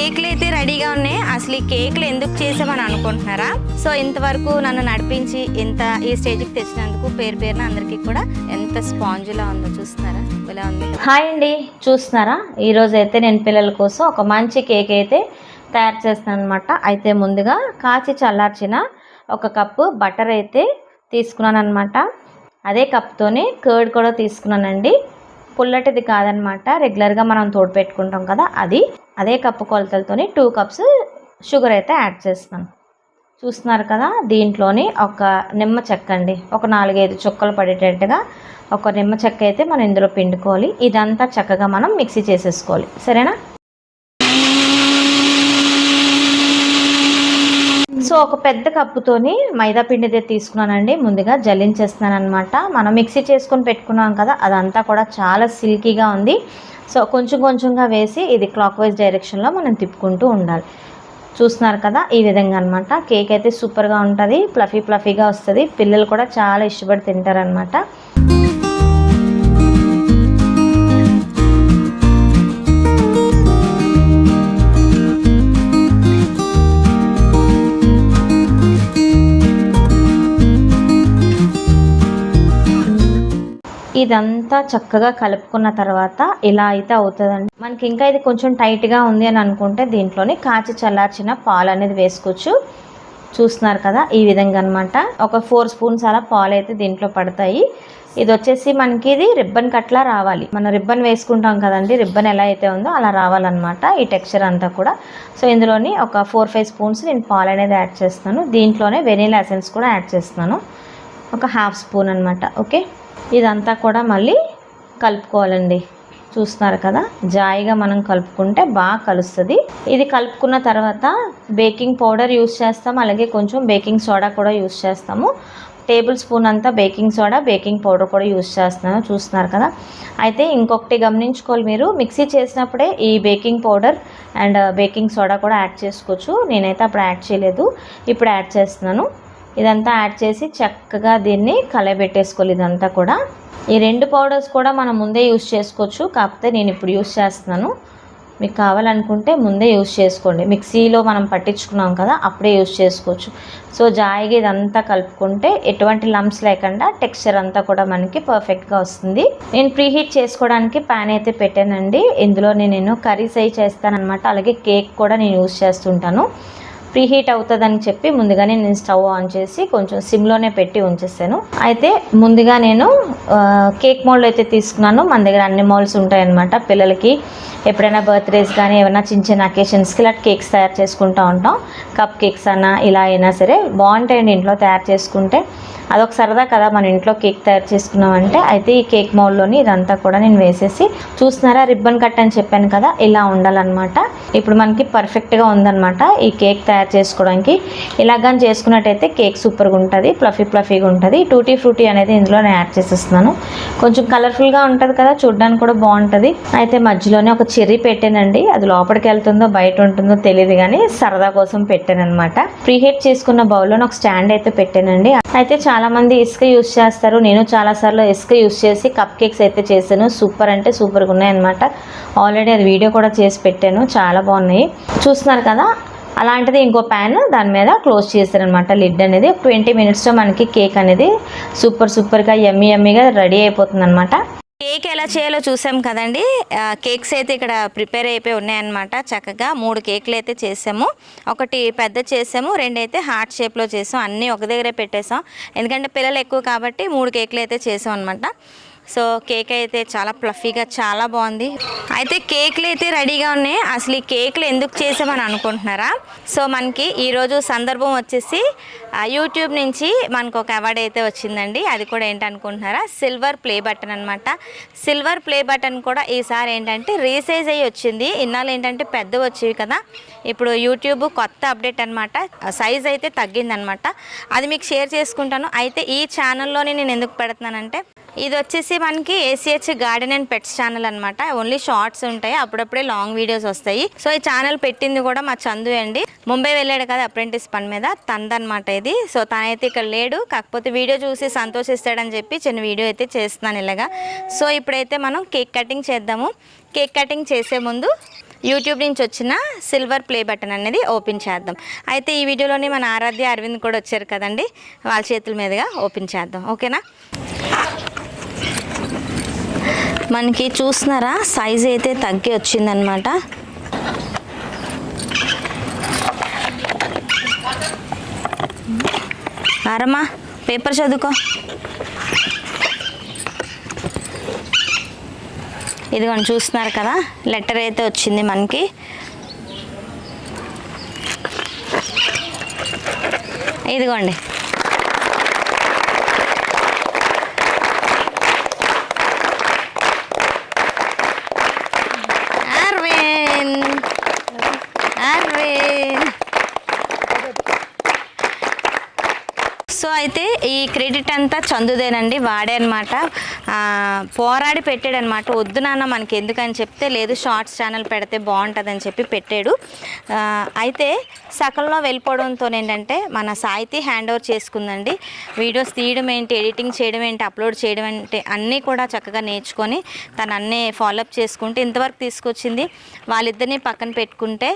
కేక్లు అయితే రెడీగా ఉన్నాయి. అసలు ఈ కేక్లు ఎందుకు చేసామని అనుకుంటున్నారా? సో ఇంతవరకు నన్ను నడిపించి ఈ స్టేజ్కి తెచ్చినందుకు పేరున అందరికీ కూడా ఎంత స్పాంజ్లా ఉందో చూస్తున్నారా, ఇలా ఉంది. హాయ్ అండి, చూస్తున్నారా? ఈరోజు అయితే నేను పిల్లల కోసం ఒక మంచి కేక్ అయితే తయారు చేస్తాను అనమాట. అయితే ముందుగా కాచి చల్లార్చిన ఒక కప్పు బటర్ అయితే తీసుకున్నాను అనమాట. అదే కప్తోనే కర్డ్ కూడా తీసుకున్నానండి. పుల్లటిది కాదనమాట, రెగ్యులర్గా మనం తోడు పెట్టుకుంటాం కదా, అదే కప్పు కొలతలతోని 2 కప్స్ షుగర్ అయితే యాడ్ చేస్తున్నాను. చూస్తున్నారు కదా, దీంట్లోని ఒక నిమ్మ చెక్క అండి, ఒక 4-5 చుక్కలు పడేటట్టుగా ఒక నిమ్మ చెక్క అయితే మనం ఇందులో పిండుకోవాలి. ఇదంతా చక్కగా మనం మిక్సీ చేసేసుకోవాలి, సరేనా? సో ఒక పెద్ద కప్పుతోని మైదా పిండిదే తీసుకున్నానండి. ముందుగా జల్లించేస్తున్నాను అనమాట. మనం మిక్సీ చేసుకొని పెట్టుకున్నాం కదా, అదంతా కూడా చాలా సిల్కీగా ఉంది. సో కొంచెం కొంచెంగా వేసి ఇది క్లాక్ వైజ్ డైరెక్షన్లో మనం తిప్పుకుంటూ ఉండాలి. చూస్తున్నారు కదా, ఈ విధంగా అనమాట. కేక్ అయితే సూపర్గా ఉంటుంది, ఫ్లఫీగా వస్తుంది. పిల్లలు కూడా చాలా ఇష్టపడి తింటారనమాట. ఇదంతా చక్కగా కలుపుకున్న తర్వాత ఇలా అయితే అవుతుందండి. మనకి ఇంకా ఇది కొంచెం టైట్గా ఉంది అని అనుకుంటే దీంట్లోని కాచి చల్లార్చిన పాలు అనేది వేసుకోవచ్చు. చూస్తున్నారు కదా, ఈ విధంగా అనమాట. ఒక 4 స్పూన్స్ అలా పాలు అయితే దీంట్లో పడతాయి. ఇది వచ్చేసి మనకి ఇది రిబ్బన్ కట్లా రావాలి. మనం రిబ్బన్ వేసుకుంటాం కదండి, రిబ్బన్ ఎలా అయితే ఉందో అలా రావాలన్నమాట ఈ టెక్స్చర్ అంతా కూడా. సో ఇందులోని ఒక 4-5 స్పూన్స్ నేను పాలు అనేది యాడ్ చేస్తున్నాను. దీంట్లోనే వెనీలా ఎసెన్స్ కూడా యాడ్ చేస్తున్నాను, ఒక 1/2 స్పూన్ అనమాట. ఓకే, ఇదంతా కూడా మళ్ళీ కలుపుకోవాలండి. చూస్తున్నారు కదా, జాయిగా మనం కలుపుకుంటే బాగా కలుస్తుంది. ఇది కలుపుకున్న తర్వాత బేకింగ్ పౌడర్ యూస్ చేస్తాము, అలాగే కొంచెం బేకింగ్ సోడా కూడా యూస్ చేస్తాము. 1 టేబుల్ స్పూన్ అంతా బేకింగ్ సోడా, బేకింగ్ పౌడర్ కూడా యూస్ చేస్తున్నాను. చూస్తున్నారు కదా. అయితే ఇంకొకటి గమనించుకోవాలి, మీరు మిక్సీ చేసినప్పుడే ఈ baking powder and baking soda కూడా యాడ్ చేసుకోవచ్చు. నేనైతే అప్పుడు యాడ్ చేయలేదు, ఇప్పుడు యాడ్ చేస్తున్నాను. ఇదంతా యాడ్ చేసి చక్కగా దీన్ని కలయబెట్టేసుకోవాలి. ఇదంతా కూడా ఈ 2 పౌడర్స్ కూడా మనం ముందే యూస్ చేసుకోవచ్చు, కాకపోతే నేను ఇప్పుడు యూస్ చేస్తున్నాను. మీకు కావాలనుకుంటే ముందే యూస్ చేసుకోండి, మిక్సీలో మనం పట్టించుకున్నాం కదా, అప్పుడే యూస్ చేసుకోవచ్చు. సో జాయిగా ఇదంతా కలుపుకుంటే ఎటువంటి లంప్స్ లేకుండా టెక్స్చర్ అంతా కూడా మనకి పర్ఫెక్ట్గా వస్తుంది. నేను ప్రీహీట్ చేసుకోవడానికి ప్యాన్ అయితే పెట్టానండి. ఇందులో నేను కర్రీస్ అయి చేస్తానన్నమాట, అలాగే కేక్ కూడా నేను యూస్ చేస్తుంటాను. ప్రీహీట్ అవుతుందని చెప్పి ముందుగానే నేను స్టవ్ ఆన్ చేసి కొంచెం సిమ్లోనే పెట్టి ఉంచేసాను. అయితే ముందుగా నేను కేక్ మోల్డ్ అయితే తీసుకున్నాను. మన దగ్గర అన్ని మోల్డ్స్ ఉంటాయన్నమాట. పిల్లలకి ఎప్పుడైనా బర్త్డేస్ కానీ ఏమైనా చిన్న అకేషన్స్కి ఇలా కేక్స్ తయారు చేసుకుంటూ ఉంటాం. కప్ కేక్స్ అన్నా ఇలా అయినా సరే బాగుంటాయండి ఇంట్లో తయారు చేసుకుంటే. అదొక సరదా కదా, మన ఇంట్లో కేక్ తయారు చేసుకున్నామంటే. అయితే ఈ కేక్ మౌల్డ్లోని ఇదంతా కూడా నేను వేసేసి, చూస్తున్నారా రిబ్బన్ కట్ అని చెప్పాను కదా, ఇలా ఉండాలన్నమాట. ఇప్పుడు మనకి పర్ఫెక్ట్గా ఉందన్నమాట ఈ కేక్ తయారు చేసుకోవడానికి. ఇలాగని చేసుకున్నట్టయితే కేక్ సూపర్గా ఉంటుంది, ఫ్లఫీగా ఉంటుంది. టూటీ ఫ్రూటీ అనేది ఇందులో నేను యాడ్ చేసేస్తున్నాను. కొంచెం కలర్ఫుల్గా ఉంటుంది కదా, చూడడానికి కూడా బాగుంటుంది. అయితే మధ్యలోనే ఒక చెర్రీ పెట్టానండి. అది లోపలికి వెళ్తుందో బయట ఉంటుందో తెలియదు కానీ సరదా కోసం పెట్టాను అనమాట. ప్రీహీట్ చేసుకున్న బౌల్లో ఒక స్టాండ్ అయితే పెట్టానండి. అయితే చాలా మంది ఇసుక యూస్ చేస్తారు, నేను చాలాసార్లు ఇసుక యూస్ చేసి కప్ కేక్స్ అయితే చేశాను. సూపర్ అంటే సూపర్గా ఉన్నాయన్నమాట. ఆల్రెడీ అది వీడియో కూడా చేసి పెట్టాను, చాలా బాగున్నాయి. చూస్తున్నారు కదా, అలాంటిది ఇంకో ప్యాన్ దాని మీద క్లోజ్ చేశారనమాట లిడ్ అనేది. 20 మినిట్స్లో మనకి కేక్ అనేది సూపర్గా యమ్మీగా రెడీ అయిపోతుంది అనమాట. కేక్ ఎలా చేయాలో చూసాం కదండి. కేక్స్ అయితే ఇక్కడ ప్రిపేర్ అయిపోయి ఉన్నాయన్నమాట. చక్కగా 3 కేకులు అయితే చేసాము. ఒకటి పెద్ద చేసాము, 2 అయితే హార్ట్ షేప్లో చేసాం. అన్నీ ఒక దగ్గరే పెట్టేసాం, ఎందుకంటే పిల్లలు ఎక్కువ కాబట్టి 3 కేకులు అయితే చేసాం అనమాట. సో కేక్ అయితే చాలా ఫ్లఫీగా చాలా బాగుంది. అయితే కేక్లు అయితే రెడీగా ఉన్నాయి. అసలు ఈ కేక్లు ఎందుకు చేసామని అనుకుంటున్నారా? సో మనకి ఈరోజు సందర్భం వచ్చేసి యూట్యూబ్ నుంచి మనకు ఒక అవార్డు అయితే వచ్చిందండి. అది కూడా ఏంటనుకుంటున్నారా, సిల్వర్ ప్లే బటన్ అనమాట. సిల్వర్ ప్లే బటన్ కూడా ఈసారి ఏంటంటే రీసైజ్ అయ్యి వచ్చింది. ఇన్నాళ్ళు ఏంటంటే పెద్ద వచ్చేవి కదా, ఇప్పుడు యూట్యూబ్ కొత్త అప్డేట్ అనమాట, సైజ్ అయితే తగ్గిందనమాట. అది మీకు షేర్ చేసుకుంటాను. అయితే ఈ ఛానల్లోనే నేను ఎందుకు పెడుతున్నానంటే, ఇది వచ్చేసి మనకి ACH garden and pets channel అనమాట. ఓన్లీ షార్ట్స్ ఉంటాయి, అప్పుడప్పుడే లాంగ్ వీడియోస్ వస్తాయి. సో ఈ ఛానల్ పెట్టింది కూడా మా చందు అండి. ముంబై వెళ్ళాడు కదా అప్రెంటిస్ పని మీద, తందనమాట ఇది. సో తనైతే ఇక్కడ లేడు, కాకపోతే వీడియో చూసి సంతోషిస్తాడని చెప్పి చిన్న వీడియో అయితే చేస్తున్నాను ఇలాగా. సో ఇప్పుడైతే మనం కేక్ కటింగ్ చేద్దాము. కేక్ కటింగ్ చేసే ముందు యూట్యూబ్ నుంచి వచ్చిన సిల్వర్ ప్లే బటన్ అనేది ఓపెన్ చేద్దాం. అయితే ఈ వీడియోలోని మన ఆరాధ్య అరవింద్ కూడా వచ్చారు కదండి, వాళ్ళ చేతుల మీదుగా ఓపెన్ చేద్దాం. ఓకేనా? మనకి చూస్తున్నారా సైజ్ అయితే తగ్గి వచ్చిందనమాట. ఆరమ్మా పేపర్ చదువుకో. ఇదిగోండి చూస్తున్నారు కదా, లెటర్ అయితే వచ్చింది మనకి. ఇదిగోండి అరవింద్ సో అయితే ఈ క్రెడిట్ అంతా చందుదేనండి, వాడే అనమాట. పోరాడి పెట్టాడనమాట. వద్దు నాన్న మనకి ఎందుకని చెప్తే, లేదు షార్ట్స్ ఛానల్ పెడితే బాగుంటుందని చెప్పి పెట్టాడు. అయితే సకంలో వెళ్ళిపోవడంతో ఏంటంటే మన సాహితీ హ్యాండ్ ఓవర్ చేసుకుందండి. వీడియోస్ తీయడం ఏంటి, ఎడిటింగ్ చేయడం ఏంటి, అప్లోడ్ చేయడం ఏంటి అన్నీ కూడా చక్కగా నేర్చుకొని తను అన్నీ ఫాలోఅప్ చేసుకుంటే ఇంతవరకు తీసుకొచ్చింది. వాళ్ళిద్దరినీ పక్కన పెట్టుకుంటే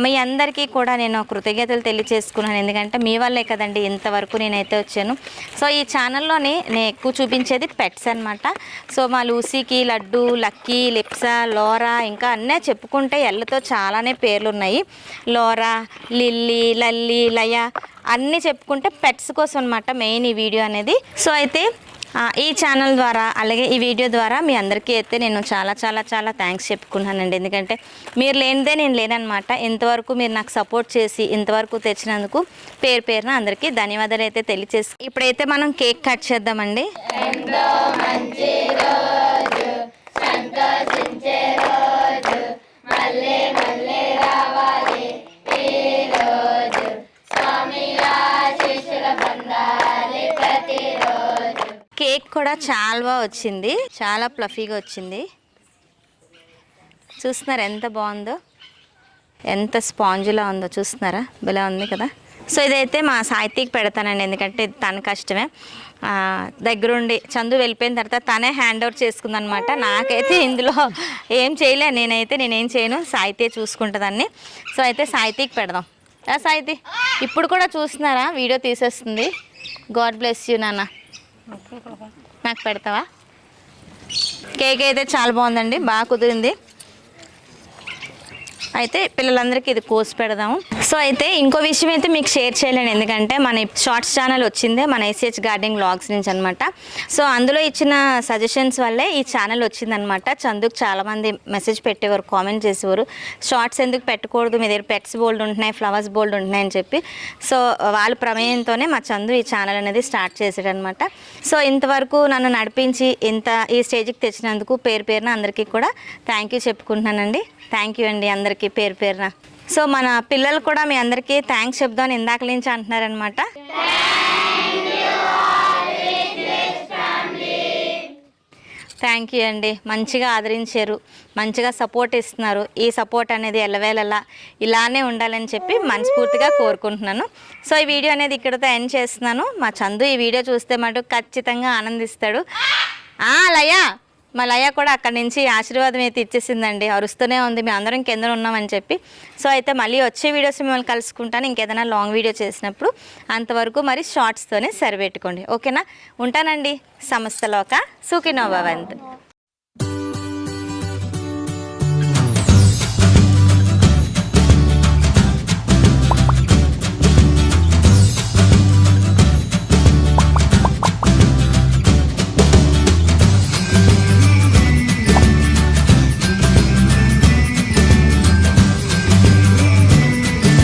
మీ అందరికీ కూడా నేను కృతజ్ఞతలు తెలియచేసుకున్నాను. ఎందుకంటే మీ వల్లే కదండి ఇంతవరకు నేనైతే వచ్చాను. సో ఈ ఛానల్లోని నేను ఎక్కువ చూపించేది పెట్స్ అనమాట. సో మా లూసీకి లడ్డు, లక్కీ, లిప్సా, లోరా, ఇంకా అన్నీ చెప్పుకుంటే ఎల్లతో చాలానే పేర్లు ఉన్నాయి. లోరా, లిల్లీ, లల్లి, లయ అన్నీ చెప్పుకుంటే పెట్స్ కోసం అనమాట మెయిన్ ఈ వీడియో అనేది. సో అయితే ఈ ఛానల్ ద్వారా అలాగే ఈ వీడియో ద్వారా మీ అందరికీ అయితే నేను చాలా చాలా చాలా థ్యాంక్స్ చెప్పుకున్నానండి. ఎందుకంటే మీరు లేనిదే నేను లేననమాట. ఇంతవరకు మీరు నాకు సపోర్ట్ చేసి ఇంతవరకు తెచ్చినందుకు పేరు పేరున అందరికీ ధన్యవాదాలు అయితే తెలియచేసి ఇప్పుడైతే మనం కేక్ కట్ చేద్దామండి. కేక్ కూడా చాలా బాగా వచ్చింది, చాలా ఫ్లఫీగా వచ్చింది. చూస్తున్నారా ఎంత బాగుందో, ఎంత స్పాంజ్లా ఉందో చూస్తున్నారా, భలే ఉంది కదా. సో ఇదైతే మా సాహితీకి పెడతానండి, ఎందుకంటే తన కష్టమే. దగ్గరుండి చందు వెళ్ళిపోయిన తర్వాత తనే హ్యాండ్ ఓవర్ చేసుకుందనమాట. నాకైతే ఇందులో ఏం చేయలే, నేనేం చేయను, సాహితీ చూసుకుంటుందాన్ని. సో అయితే సాహితీకి పెడదాం. సాహితీ ఇప్పుడు కూడా చూస్తున్నారా, వీడియో తీసేస్తుంది. గాడ్ బ్లెస్ యూ నాన్న. నాకు పెడతావా? కేక్ అయితే చాలా బాగుందండి, బాగా కుదిరింది. అయితే పిల్లలందరికీ ఇది కోసి పెడదాము. సో అయితే ఇంకో విషయం అయితే మీకు షేర్ చేయలేను, ఎందుకంటే మన షార్ట్స్ ఛానల్ వచ్చిందే మన SH గార్డెనింగ్ వ్లాగ్స్ నుంచి అనమాట. సో అందులో ఇచ్చిన సజెషన్స్ వల్లే ఈ ఛానల్ వచ్చిందనమాట. చందుకు చాలామంది మెసేజ్ పెట్టేవారు, కామెంట్ చేసేవారు, షార్ట్స్ ఎందుకు పెట్టకూడదు, మీ దగ్గర పెట్స్ బోల్డ్ ఉంటున్నాయి, ఫ్లవర్స్ బోల్డ్ ఉంటున్నాయి అని చెప్పి. సో వాళ్ళ ప్రమేయంతోనే మా చందు ఈ ఛానల్ అనేది స్టార్ట్ చేసాడనమాట. సో ఇంతవరకు నన్ను నడిపించి ఈ స్టేజ్కి తెచ్చినందుకు పేరు పేరున అందరికీ కూడా థ్యాంక్ యూ చెప్పుకుంటున్నానండి. థ్యాంక్ యూ అండి అందరికీ పేరు పేరున. సో మన పిల్లలు కూడా మీ అందరికీ థ్యాంక్స్ చెప్దామని ఇందాక నుంచి అంటున్నారనమాట. థ్యాంక్ యూ అండి, మంచిగా ఆదరించారు, మంచిగా సపోర్ట్ ఇస్తున్నారు. ఈ సపోర్ట్ అనేది ఎల్లవేళలా ఇలానే ఉండాలని చెప్పి మనస్ఫూర్తిగా కోరుకుంటున్నాను. సో ఈ వీడియో అనేది ఇక్కడితో ఎండ్ చేస్తున్నాను. మా చందు ఈ వీడియో చూస్తే మటు ఖచ్చితంగా ఆనందిస్తాడు. లయ, మా లయ కూడా అక్కడి నుంచి ఆశీర్వాదం అయితే ఇచ్చేసిందండి, అరుస్తూనే ఉంది మేము అందరం కింద ఉన్నామని చెప్పి. సో అయితే మళ్ళీ వచ్చే వీడియోస్ మిమ్మల్ని కలుసుకుంటాను, ఇంకేదైనా లాంగ్ వీడియో చేసినప్పుడు. అంతవరకు మరి షార్ట్స్తోనే సరిపెట్టుకోండి. ఓకేనా? ఉంటానండి. సమస్తలోక సుఖినో భవంతు.